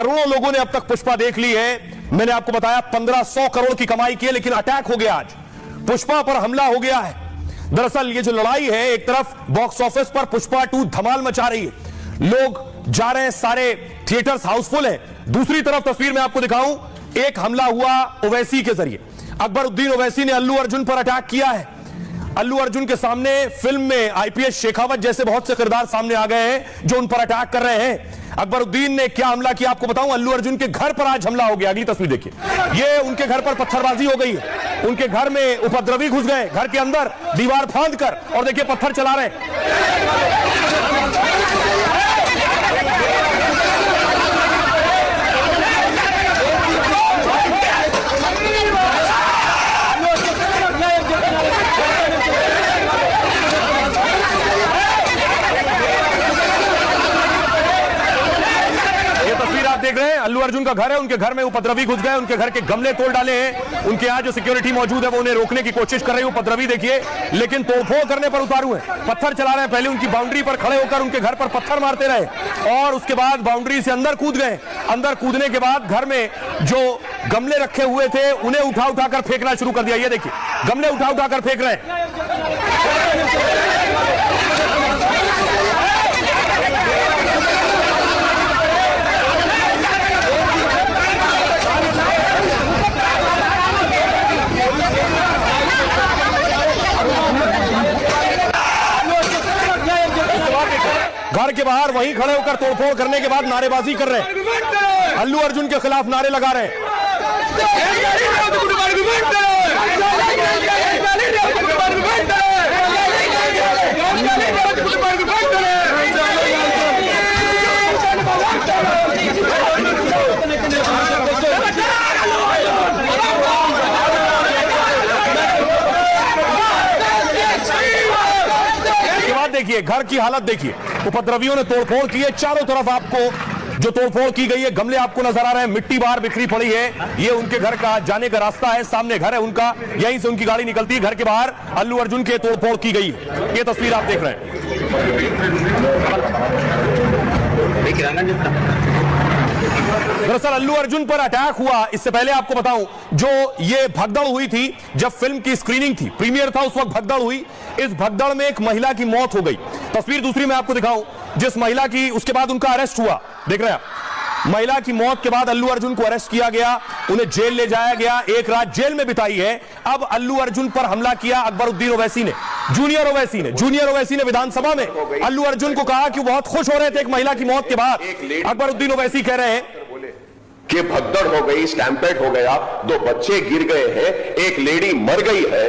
करोड़ों लोगों ने अब तक पुष्पा देख ली है। मैंने आपको बताया 1500 करोड़ की कमाई की है, लेकिन अटैक हो गया, आज पुष्पा पर हमला हो गया है। दरअसल ये जो लड़ाई है, एक तरफ बॉक्स ऑफिस पर पुष्पा 2 धमाल मचा रही है, लोग जा रहे हैं, सारे थिएटर्स हाउसफुल है। दूसरी तरफ तस्वीर में आपको दिखाऊं, एक हमला हुआ ओवैसी के जरिए। अकबरुद्दीन ओवैसी ने अल्लू अर्जुन पर अटैक किया है। अल्लू अर्जुन के सामने फिल्म में आईपीएस शेखावत जैसे बहुत से किरदार सामने आ गए हैं जो उन पर अटैक कर रहे हैं। अकबरुद्दीन ने क्या हमला किया आपको बताऊं, अल्लू अर्जुन के घर पर आज हमला हो गया। अगली तस्वीर देखिए, ये उनके घर पर पत्थरबाजी हो गई है। उनके घर में उपद्रवी घुस गए, घर के अंदर दीवार फांद कर, और देखिए पत्थर चला रहे हैं। देख रहे हैं, अल्लू अर्जुन का घर है, उनके घर में उपद्रवी घुस गए, उनके घर के गमले तोड़ डाले हैं। उनके यहाँ जो सिक्योरिटी मौजूद है वो उन्हें रोकने की कोशिश कर रही है। उपद्रवी देखिए, लेकिन तोड़फोड़ करने पर उतारू है, पत्थर चला रहे हैं। पहले उनकी बाउंड्री पर खड़े होकर उनके घर पर पत्थर मारते रहे और उसके बाद बाउंड्री से अंदर कूद गए। अंदर कूदने के बाद घर में जो गमले रखे हुए थे उन्हें उठा उठाकर फेंकना शुरू कर दिया। ये देखिए, गमले उठा उठाकर फेंक रहे हैं। घर के बाहर वहीं खड़े होकर तोड़फोड़ करने के बाद नारेबाजी कर रहे हैं, अल्लू अर्जुन के खिलाफ नारे लगा रहे हैं। देखिए घर की हालत देखिए, उपद्रवियों ने तोड़फोड़ की है। चारों तरफ आपको जो तोड़फोड़ की गई है, गमले आपको नजर आ रहे हैं, मिट्टी बाहर बिखरी पड़ी है। ये उनके घर का जाने का रास्ता है, सामने घर है उनका, यहीं से उनकी गाड़ी निकलती है। घर के बाहर अल्लू अर्जुन के तोड़फोड़ की गई है। ये तस्वीर आप देख रहे हैं। दरअसल अल्लू अर्जुन पर अटैक हुआ, इससे पहले आपको बताऊं, जो ये भगदड़ हुई थी जब फिल्म की स्क्रीनिंग थी, प्रीमियर था, उस वक्त भगदड़ हुई। इस भगदड़ में एक महिला की मौत हो गई। तस्वीर दूसरी मैं आपको दिखाऊं, जिस महिला की, उसके बाद उनका अरेस्ट हुआ, देख रहे हैं आप। महिला की मौत के बाद अल्लू अर्जुन को अरेस्ट किया गया, उन्हें जेल ले जाया गया, एक रात जेल में बिताई है। अब अल्लू अर्जुन पर हमला किया अकबरुद्दीन ओवैसी ने, जूनियर ओवैसी ने विधानसभा में अल्लू अर्जुन को कहा कि वो बहुत खुश हो रहे थे एक महिला की मौत के बाद। अकबरुद्दीन ओवैसी कह रहे हैं कि भगदड़ हो गई, स्टैम्पेड हो गया, 2 बच्चे गिर गए हैं, एक लेडी मर गई है।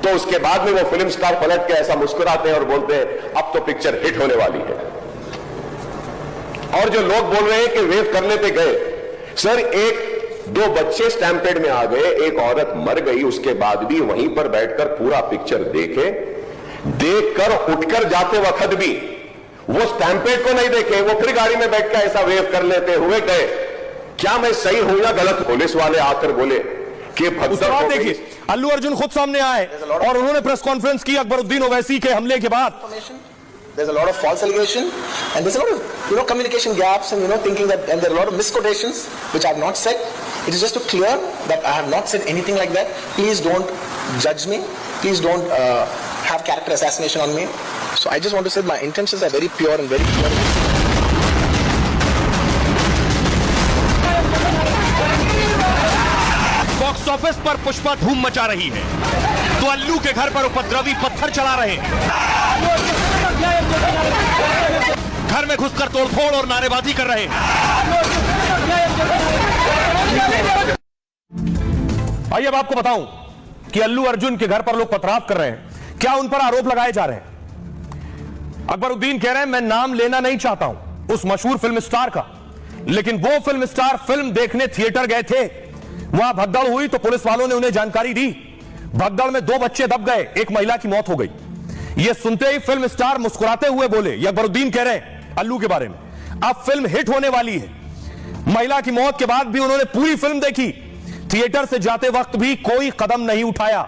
तो उसके बाद में वो फिल्म स्टार पलट के ऐसा मुस्कुराते हैं और बोलते हैं अब तो पिक्चर हिट होने वाली है। और जो लोग बोल रहे हैं कि वेव करने पे गए, सर 1-2 बच्चे स्टैम्पेड में आ गए, एक औरत मर गई, उसके बाद भी वहीं पर बैठकर पूरा पिक्चर देखकर उठकर जाते वक्त भी वो स्टैम्पेड को नहीं देखे, वो फिर गाड़ी में बैठ कर ऐसा वेव कर लेते हुए गए। क्या मैं सही हूं या गलत? पुलिस वाले आकर बोले कि भगदड़। देखिए अल्लू अर्जुन खुद सामने आए और उन्होंने प्रेस कॉन्फ्रेंस की अकबरुद्दीन ओवैसी के हमले के बाद। There's a lot of false allegation and there's a lot of communication gaps and thinking that, and there are a lot of misquotations which I have not said. It is just to clear that I have not said anything like that. Please don't judge me. Please don't have character assassination on me. So I just want to say my intentions are very pure and very clear. Box office पर पुष्पा धूम मचा रही है तो अल्लू के घर पर उपद्रवी पत्थर चला रहे हैं, घर में घुसकर तोड़फोड़ और नारेबाजी कर रहे हैं। आइए अब आपको बताऊं कि अल्लू अर्जुन के घर पर लोग पथराव कर रहे हैं, क्या उन पर आरोप लगाए जा रहे हैं। अकबरुद्दीन कह रहे हैं मैं नाम लेना नहीं चाहता हूं उस मशहूर फिल्म स्टार का, लेकिन वो फिल्म स्टार फिल्म देखने थिएटर गए थे, वहां भगदड़ हुई तो पुलिस वालों ने उन्हें जानकारी दी। भगदड़ में 2 बच्चे दब गए, एक महिला की मौत हो गई। यह सुनते ही फिल्म स्टार मुस्कुराते हुए बोले, यह अकबरुद्दीन कह रहे हैं अल्लू के बारे में, अब फिल्म हिट होने वाली है। महिला की मौत के बाद भी उन्होंने पूरी फिल्म देखी, थिएटर से जाते वक्त भी कोई कदम नहीं उठाया,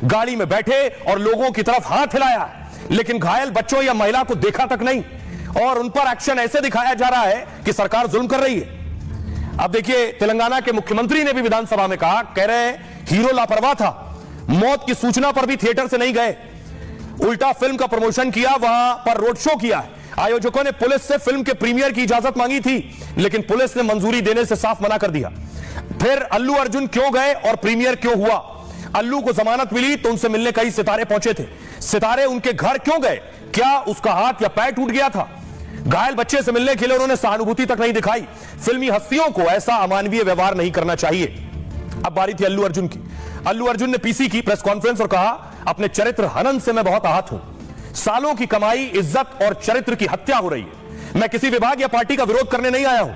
गाड़ी में बैठे और लोगों की तरफ हाथ हिलाया, लेकिन घायल बच्चों या महिला को देखा तक नहीं। और उन पर एक्शन ऐसे दिखाया जा रहा है कि सरकार जुल्म कर रही है। अब देखिए, तेलंगाना के मुख्यमंत्री ने भी विधानसभा में कहा, कह रहे हैं हीरो लापरवाह था, मौत की सूचना पर भी थिएटर से नहीं गए, उल्टा फिल्म का प्रमोशन किया, वहां पर रोड शो किया है। आयोजकों ने पुलिस से फिल्म के प्रीमियर की इजाजत मांगी थी, लेकिन पुलिस ने मंजूरी देने से साफ मना कर दिया। फिर अल्लू अर्जुन क्यों गए और प्रीमियर क्यों हुआ? अल्लू को जमानत मिली तो उनसे मिलने कई सितारे पहुंचे थे। सितारे उनके घर क्यों गए? क्या उसका हाथ या पैर टूट गया था? घायल बच्चे से मिलने के लिए उन्होंने सहानुभूति तक नहीं दिखाई। फिल्मी हस्तियों को ऐसा अमानवीय व्यवहार नहीं करना चाहिए। अब बारी थी अल्लू अर्जुन की। अल्लू अर्जुन ने पीसी की प्रेस कॉन्फ्रेंस और कहा, अपने चरित्र हनन से मैं बहुत आहत हूं। सालों की कमाई, इज्जत और चरित्र की हत्या हो रही है। मैं किसी विभाग या पार्टी का विरोध करने नहीं आया हूं।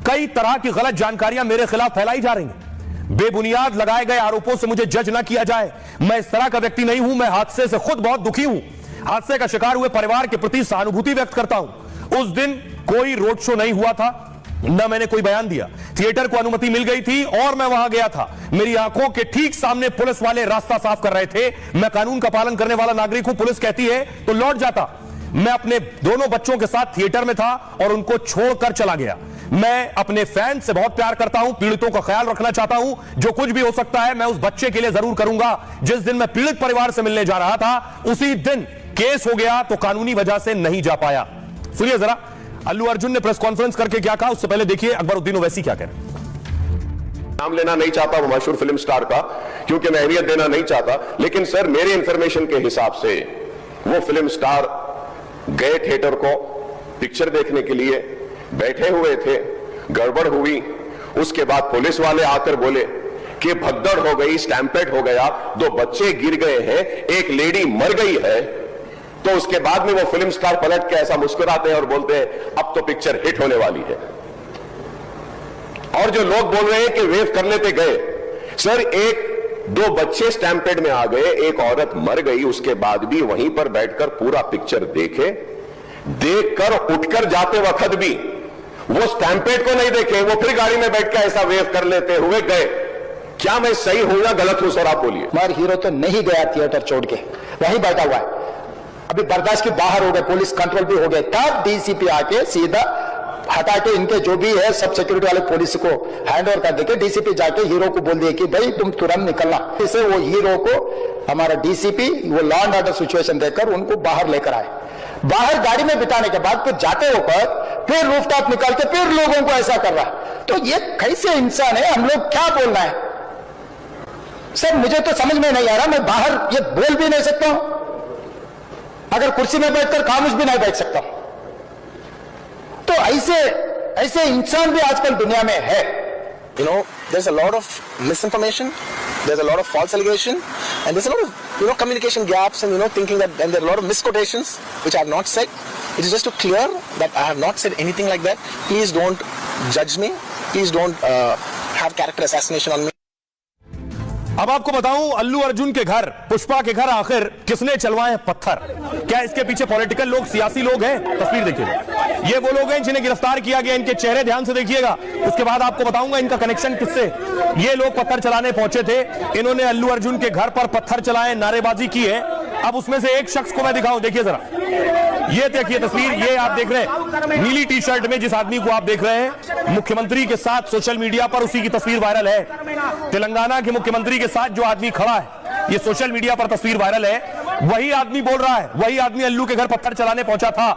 कई तरह की गलत जानकारियां मेरे खिलाफ फैलाई जा रही हैं। बेबुनियाद लगाए गए आरोपों से मुझे जज ना किया जाए। मैं इस तरह का व्यक्ति नहीं हूं। मैं हादसे से खुद बहुत दुखी हूं। हादसे का शिकार हुए परिवार के प्रति सहानुभूति व्यक्त करता हूं। उस दिन कोई रोड शो नहीं हुआ था, न मैंने कोई बयान दिया। थिएटर को अनुमति मिल गई थी और मैं वहां गया था। मेरी आंखों के ठीक सामने पुलिस वाले रास्ता साफ कर रहे थे। मैं कानून का पालन करने वाला नागरिक हूं। पुलिस कहती है तो लौट जाता। मैं अपने दोनों बच्चों के साथ थिएटर में था और उनको छोड़कर चला गया। मैं अपने फैन से बहुत प्यार करता हूं, पीड़ितों का ख्याल रखना चाहता हूं। जो कुछ भी हो सकता है मैं उस बच्चे के लिए जरूर करूंगा। जिस दिन मैं पीड़ित परिवार से मिलने जा रहा था, उसी दिन केस हो गया तो कानूनी वजह से नहीं जा पाया। सुनिए जरा अल्लू अर्जुन ने प्रेस कॉन्फ्रेंस करके क्या कहा। उससे पहले देखिए अकबरुद्दीन ओवैसी क्या कह रहे हैं। नाम लेना नहीं चाहता वो मशहूर फिल्म स्टार का, क्योंकि मैं अहमियत देना नहीं चाहता, लेकिन सर मेरे इंफॉर्मेशन के हिसाब से वो फिल्म स्टार गए थिएटर को पिक्चर देखने के लिए, बैठे हुए थे, गड़बड़ हुई। उसके बाद पुलिस वाले आकर बोले कि भगदड़ हो गई, स्टैम्पेड हो गया, 2 बच्चे गिर गए हैं, एक लेडी मर गई है। तो उसके बाद में वो फिल्म स्टार पलट के ऐसा मुस्कुराते हैं और बोलते हैं अब तो पिक्चर हिट होने वाली है। और जो लोग बोल रहे हैं कि वेव कर लेते गए, सर 1-2 बच्चे स्टैम्पेड में आ गए, एक औरत मर गई, उसके बाद भी वहीं पर बैठकर पूरा पिक्चर देखे, देखकर उठकर जाते वक्त भी वो स्टैम्पेड को नहीं देखे, वो फिर गाड़ी में बैठ के ऐसा वेव कर लेते हुए गए। क्या मैं सही हूं या गलत हूं सर, आप बोलिए। हमारे हीरो तो नहीं गया थिएटर छोड़ के, वहीं बैठा हुआ है। अभी बर्दाश्त के बाहर हो गए, पुलिस कंट्रोल भी हो गए, तब डीसीपी आके सीधा हटा के इनके जो भी है सब सिक्योरिटी वाले पुलिस को हैंड ओवर कर देके डीसीपी जाके हीरो को बोल दिए कि भाई तुम तुरंत निकलना। इससे वो हीरो को हमारा डीसीपी वो लॉ एंड ऑर्डर सिचुएशन देकर उनको बाहर लेकर आए। बाहर गाड़ी में बिठाने के बाद फिर जाते होकर फिर रूफटॉप निकाल के फिर लोगों को ऐसा कर रहा है। तो ये कैसे इंसान है? हम लोग क्या बोलना है सर? मुझे तो समझ में नहीं आ रहा। मैं बाहर ये बोल भी नहीं सकता हूं, अगर कुर्सी में बैठकर खामोश भी नहीं बैठ सकता। तो ऐसे इंसान भी आजकल दुनिया में है। You know, there's a lot of misinformation, there's a lot of false allegation, and there's a lot of, you know, communication gaps and, you know, thinking that, and there are a lot of misquotations which I have not said. It is just to clear that I have not said anything like that. Please don't judge me. Please don't have character assassination on me. अब आपको बताऊं, अल्लू अर्जुन के घर, पुष्पा के घर आखिर किसने चलवाए पत्थर? क्या इसके पीछे पॉलिटिकल लोग, सियासी लोग हैं? तस्वीर देखिए, ये वो लोग हैं जिन्हें गिरफ्तार किया गया। इनके चेहरे ध्यान से देखिएगा, उसके बाद आपको बताऊंगा इनका कनेक्शन किससे। ये लोग पत्थर चलाने पहुंचे थे, इन्होंने अल्लू अर्जुन के घर पर पत्थर चलाए, नारेबाजी की है। अब उसमें से एक शख्स को मैं दिखाऊं, देखिए जरा, ये देखिए तस्वीर, ये आप देख रहे हैं नीली टी शर्ट में जिस आदमी को आप देख रहे हैं, मुख्यमंत्री के साथ सोशल मीडिया पर उसी की तस्वीर वायरल है। तेलंगाना के मुख्यमंत्री के साथ जो आदमी खड़ा है, ये सोशल मीडिया पर तस्वीर वायरल है। वही आदमी बोल रहा है, वही आदमी अल्लू के घर पत्थर चलाने पहुंचा था।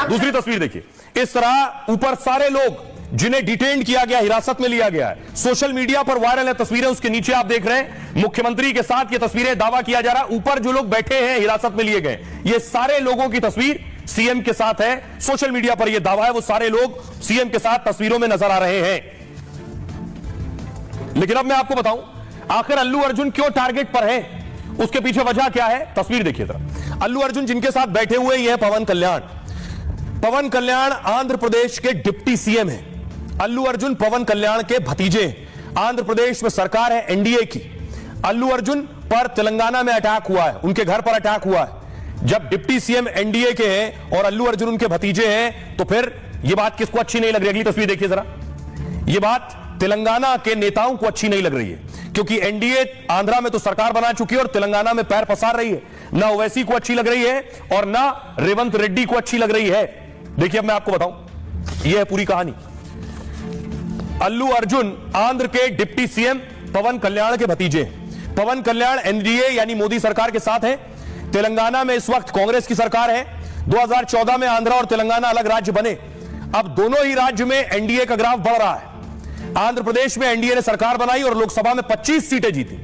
दूसरी तस्वीर देखिए, इस तरह ऊपर सारे लोग जिन्हें डिटेन किया गया, हिरासत में लिया गया है, सोशल मीडिया पर वायरल है तस्वीरें। उसके नीचे आप देख रहे हैं मुख्यमंत्री के साथ ये तस्वीरें, दावा किया जा रहा है ऊपर जो लोग बैठे हैं हिरासत में लिए गए, ये सारे लोगों की तस्वीर सीएम के साथ है। सोशल मीडिया पर यह दावा है, वो सारे लोग सीएम के साथ तस्वीरों में नजर आ रहे हैं। लेकिन अब मैं आपको बताऊं आखिर अल्लू अर्जुन क्यों टारगेट पर है, उसके पीछे वजह क्या है। तस्वीर देखिए जरा, अल्लू अर्जुन जिनके साथ बैठे हुए ये है पवन कल्याण। पवन कल्याण आंध्र प्रदेश के डिप्टी सीएम हैं। अल्लू अर्जुन पवन कल्याण के भतीजे। आंध्र प्रदेश में सरकार है एनडीए की। अल्लू अर्जुन पर तेलंगाना में अटैक हुआ है, उनके घर पर अटैक हुआ है। जब डिप्टी सीएम एनडीए के हैं और अल्लू अर्जुन उनके भतीजे हैं, तो फिर यह बात किसको अच्छी नहीं लग रही? अगली तस्वीर देखिए जरा, यह बात तेलंगाना के नेताओं को अच्छी नहीं लग रही है, क्योंकि एनडीए आंध्रा में तो सरकार बना चुकी है और तेलंगाना में पैर पसार रही है। ना ओवैसी को अच्छी लग रही है और ना रेवंत रेड्डी को अच्छी लग रही है। देखिए अब मैं आपको बताऊं, यह है पूरी कहानी। अल्लू अर्जुन आंध्र के डिप्टी सीएम पवन कल्याण के भतीजे। पवन कल्याण एनडीए यानी मोदी सरकार के साथ है। तेलंगाना में इस वक्त कांग्रेस की सरकार है। 2014 में आंध्र और तेलंगाना अलग राज्य बने। अब दोनों ही राज्य में एनडीए का ग्राफ बढ़ रहा है। आंध्र प्रदेश में एनडीए ने सरकार बनाई और लोकसभा में 25 सीटें जीती।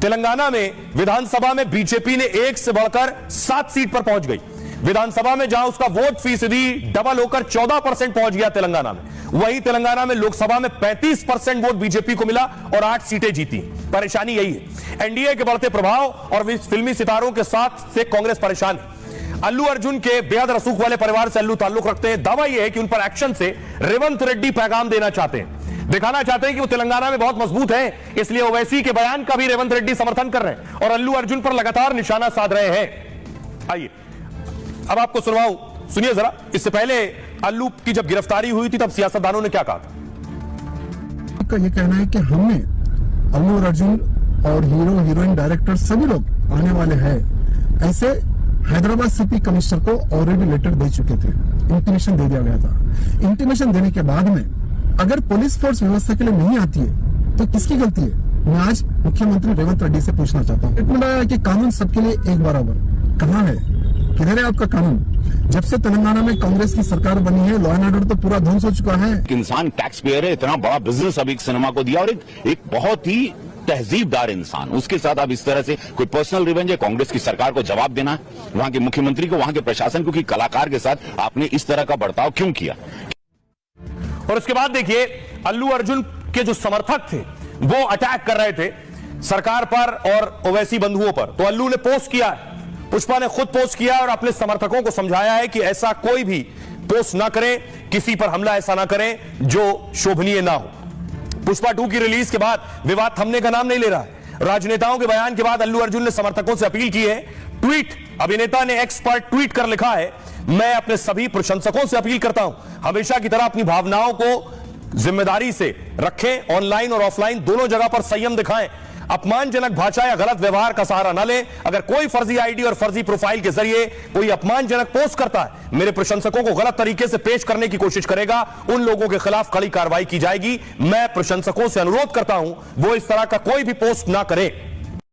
तेलंगाना में विधानसभा में बीजेपी ने 1 से बढ़कर 7 सीट पर पहुंच गई। विधानसभा में जहां उसका वोट फीसदी डबल होकर 14% पहुंच गया तेलंगाना में, वहीं तेलंगाना में लोकसभा में 35% वोट बीजेपी को मिला और 8 सीटें जीती। परेशानी यही है, एनडीए के बढ़ते प्रभाव और फिल्मी सितारों के साथ से कांग्रेस परेशान है। अल्लू अर्जुन के बेहद रसूख वाले परिवार से अल्लू ताल्लुक रखते हैं। दावा यह है कि उन पर एक्शन से रेवंत रेड्डी पैगाम देना चाहते हैं, दिखाना चाहते हैं कि वो तेलंगाना में बहुत मजबूत है। इसलिए ओवैसी के बयान का भी रेवंत रेड्डी समर्थन कर रहे हैं और अल्लू अर्जुन पर लगातार निशाना साध रहे हैं। आइए अब आपको सुनवाऊं, सुनिए जरा। इससे पहले अल्लू की जब गिरफ्तारी हुई थी तब सियासतदानों ने क्या कहा था। का ये कहना है कि हमने अल्लू अर्जुन और हीरो हीरोइन डायरेक्टर सभी लोग आने वाले हैं, ऐसे हैदराबाद सिटी कमिश्नर को ऑलरेडी लेटर दे चुके थे, इंटीमेशन दे दिया गया था। इंटीमेशन देने के बाद में अगर पुलिस फोर्स व्यवस्था के लिए नहीं आती है तो किसकी गलती है? मैं आज मुख्यमंत्री रेवंत रेड्डी से पूछना चाहता हूँ। इतना है कि कानून सबके लिए एक बराबर कहाँ है, किधर है आपका कानून? जब से तेलंगाना में कांग्रेस की सरकार बनी है, लॉ एंड ऑर्डर तो पूरा ध्वंस हो चुका है। इंसान टैक्स पेयर है, इतना बड़ा बिजनेस अभी सिनेमा को दिया और एक बहुत ही तहजीबदार इंसान, उसके साथ आप इस तरह से कोई पर्सनल रिवेंज है? कांग्रेस की सरकार को जवाब देना है, वहां के मुख्यमंत्री को, वहां के प्रशासन को कि कलाकार के साथ आपने इस तरह का बर्ताव क्यों किया। और उसके बाद देखिए अल्लू अर्जुन के जो समर्थक थे वो अटैक कर रहे थे सरकार पर और ओवैसी बंधुओं पर। तो अल्लू ने पोस्ट किया, पुष्पा ने खुद पोस्ट किया और अपने समर्थकों को समझाया है कि ऐसा कोई भी पोस्ट ना करें, किसी पर हमला ऐसा ना करें जो शोभनीय ना हो। पुष्पा 2 की रिलीज के बाद विवाद थमने का नाम नहीं ले रहा है। राजनेताओं के बयान के बाद अल्लू अर्जुन ने समर्थकों से अपील की है। ट्वीट, अभिनेता ने एक्स पर ट्वीट कर लिखा है, मैं अपने सभी प्रशंसकों से अपील करता हूं, हमेशा की तरह अपनी भावनाओं को जिम्मेदारी से रखें, ऑनलाइन और ऑफलाइन दोनों जगह पर संयम दिखाएं, अपमानजनक भाषा या गलत व्यवहार का सहारा न लें। अगर कोई फर्जी आईडी और फर्जी प्रोफाइल के जरिए कोई अपमानजनक पोस्ट करता है, मेरे प्रशंसकों को गलत तरीके से पेश करने की कोशिश करेगा, उन लोगों के खिलाफ कड़ी कार्रवाई की जाएगी। मैं प्रशंसकों से अनुरोध करता हूं वो इस तरह का कोई भी पोस्ट ना करें।